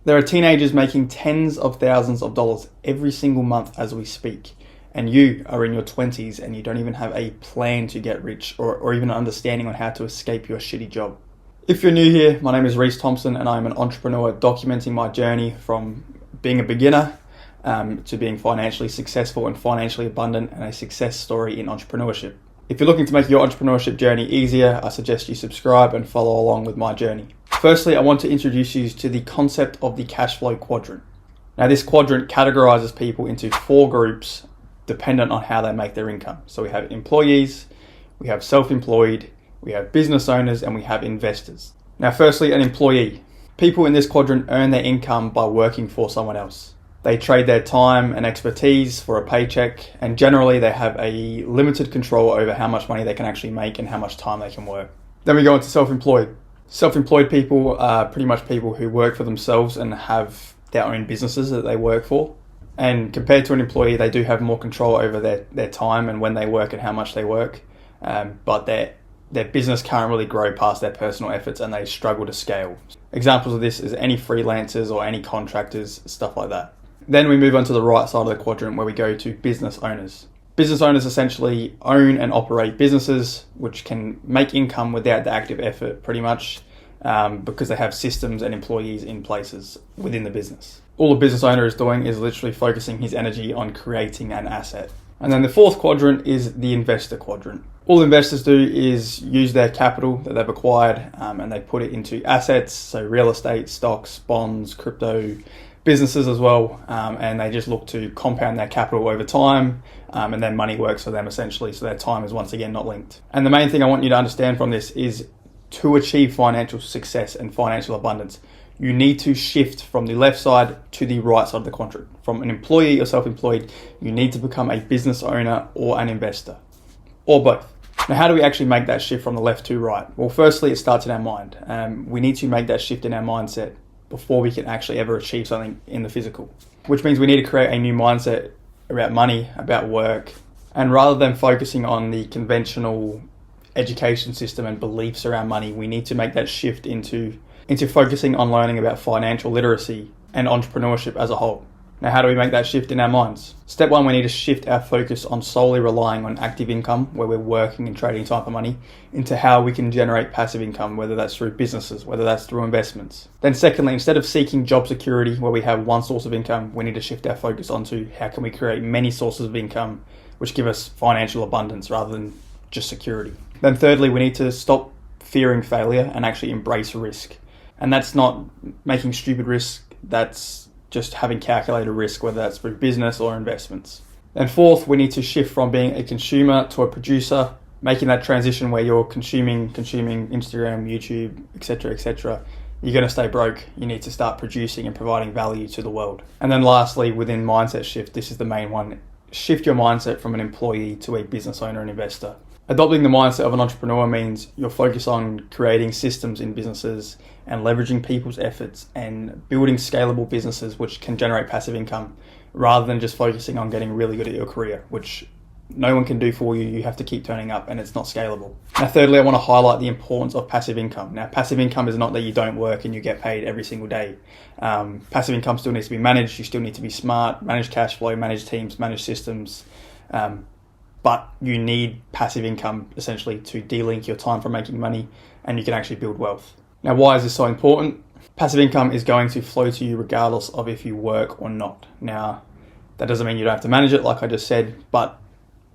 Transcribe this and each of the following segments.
There are teenagers making tens of thousands of dollars every single month as we speak, and you are in your 20s and you don't even have a plan to get rich or even an understanding on how to escape your shitty job. If you're new here, my name is Reese Thompson and I'm an entrepreneur documenting my journey from being a beginner to being financially successful and financially abundant, and a success story in entrepreneurship. If you're looking to make your entrepreneurship journey easier, I suggest you subscribe and follow along with my journey. Firstly, I want to introduce you to the concept of the cash flow quadrant. Now, this quadrant categorizes people into 4 groups dependent on how they make their income. So we have employees, we have self-employed, we have business owners, and we have investors. Now, firstly, an employee. People in this quadrant earn their income by working for someone else. They trade their time and expertise for a paycheck, and generally they have a limited control over how much money they can actually make and how much time they can work. Then we go into self-employed. Self-employed people are pretty much people who work for themselves and have their own businesses that they work for. And compared to an employee, they do have more control over their time and when they work and how much they work. But their business can't really grow past their personal efforts and they struggle to scale. Examples of this is any freelancers or any contractors, stuff like that. Then we move on to the right side of the quadrant where we go to business owners. Business owners essentially own and operate businesses which can make income without the active effort pretty much because they have systems and employees in places within the business. All a business owner is doing is literally focusing his energy on creating an asset. And then the fourth quadrant is the investor quadrant. All investors do is use their capital that they've acquired and they put it into assets, so real estate, stocks, bonds, crypto, businesses as well, and they just look to compound their capital over time, and then money works for them essentially, so their time is once again not linked. And the main thing I want you to understand from this is to achieve financial success and financial abundance, you need to shift from the left side to the right side of the quadrant. From an employee or self-employed, you need to become a business owner or an investor, or both. Now, how do we actually make that shift from the left to right? Well, firstly, it starts in our mind. We need to make that shift in our mindset before we can actually ever achieve something in the physical, which means we need to create a new mindset about money, about work, and rather than focusing on the conventional education system and beliefs around money, we need to make that shift into focusing on learning about financial literacy and entrepreneurship as a whole. Now, how do we make that shift in our minds? Step 1, we need to shift our focus on solely relying on active income, where we're working and trading time for money, into how we can generate passive income, whether that's through businesses, whether that's through investments. Then secondly, instead of seeking job security, where we have one source of income, we need to shift our focus onto how can we create many sources of income, which give us financial abundance rather than just security. Then thirdly, we need to stop fearing failure and actually embrace risk. And that's not making stupid risk, that's just having calculated risk, whether that's through business or investments. And fourth, we need to shift from being a consumer to a producer, making that transition where you're consuming Instagram, YouTube, etc. You're going to stay broke. You need to start producing and providing value to the world. And then lastly, within mindset shift, this is the main one. Shift your mindset from an employee to a business owner and investor. Adopting the mindset of an entrepreneur means you're focused on creating systems in businesses and leveraging people's efforts and building scalable businesses which can generate passive income, rather than just focusing on getting really good at your career, which no one can do for you. You have to keep turning up and it's not scalable. Now, thirdly, I want to highlight the importance of passive income. Now, passive income is not that you don't work and you get paid every single day. Passive income still needs to be managed. You still need to be smart, manage cash flow, manage teams, manage systems. But you need passive income essentially to de-link your time from making money, and you can actually build wealth. Now, why is this so important? Passive income is going to flow to you regardless of if you work or not. Now, that doesn't mean you don't have to manage it, like I just said, but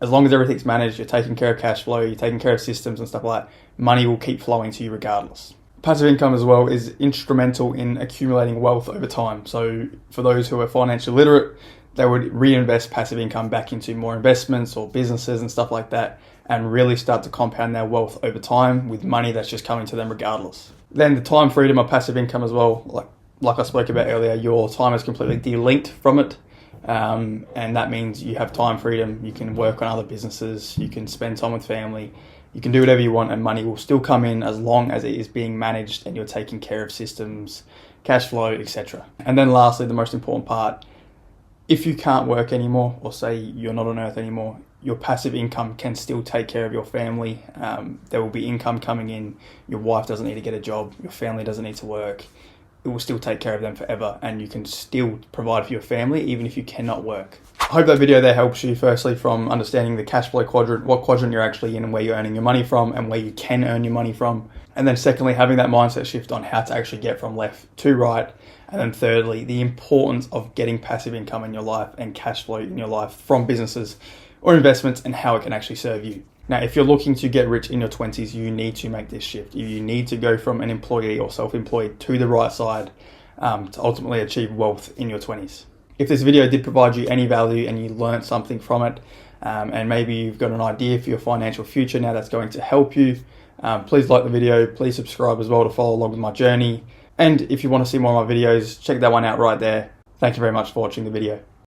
as long as everything's managed, you're taking care of cash flow, you're taking care of systems and stuff like that, money will keep flowing to you regardless. Passive income as well is instrumental in accumulating wealth over time. So for those who are financially literate, they would reinvest passive income back into more investments or businesses and stuff like that, and really start to compound their wealth over time with money that's just coming to them regardless. Then the time freedom of passive income as well, like I spoke about earlier, your time is completely de-linked from it, and that means you have time freedom. You can work on other businesses, you can spend time with family, you can do whatever you want, and money will still come in as long as it is being managed and you're taking care of systems, cash flow, etc. And then lastly, the most important part, if you can't work anymore, or say you're not on earth anymore, your passive income can still take care of your family. There will be income coming in. Your wife doesn't need to get a job. Your family doesn't need to work. it will still take care of them forever, and you can still provide for your family even if you cannot work. I hope that video there helps you, firstly, from understanding the cash flow quadrant, what quadrant you're actually in and where you're earning your money from and where you can earn your money from. And then secondly, having that mindset shift on how to actually get from left to right. And then thirdly, the importance of getting passive income in your life and cash flow in your life from businesses or investments and how it can actually serve you. Now, if you're looking to get rich in your 20s, you need to make this shift. You need to go from an employee or self-employed to the right side to ultimately achieve wealth in your 20s. If this video did provide you any value and you learned something from it, and maybe you've got an idea for your financial future now that's going to help you, please like the video, please subscribe as well to follow along with my journey. And if you want to see more of my videos, check that one out right there. Thank you very much for watching the video.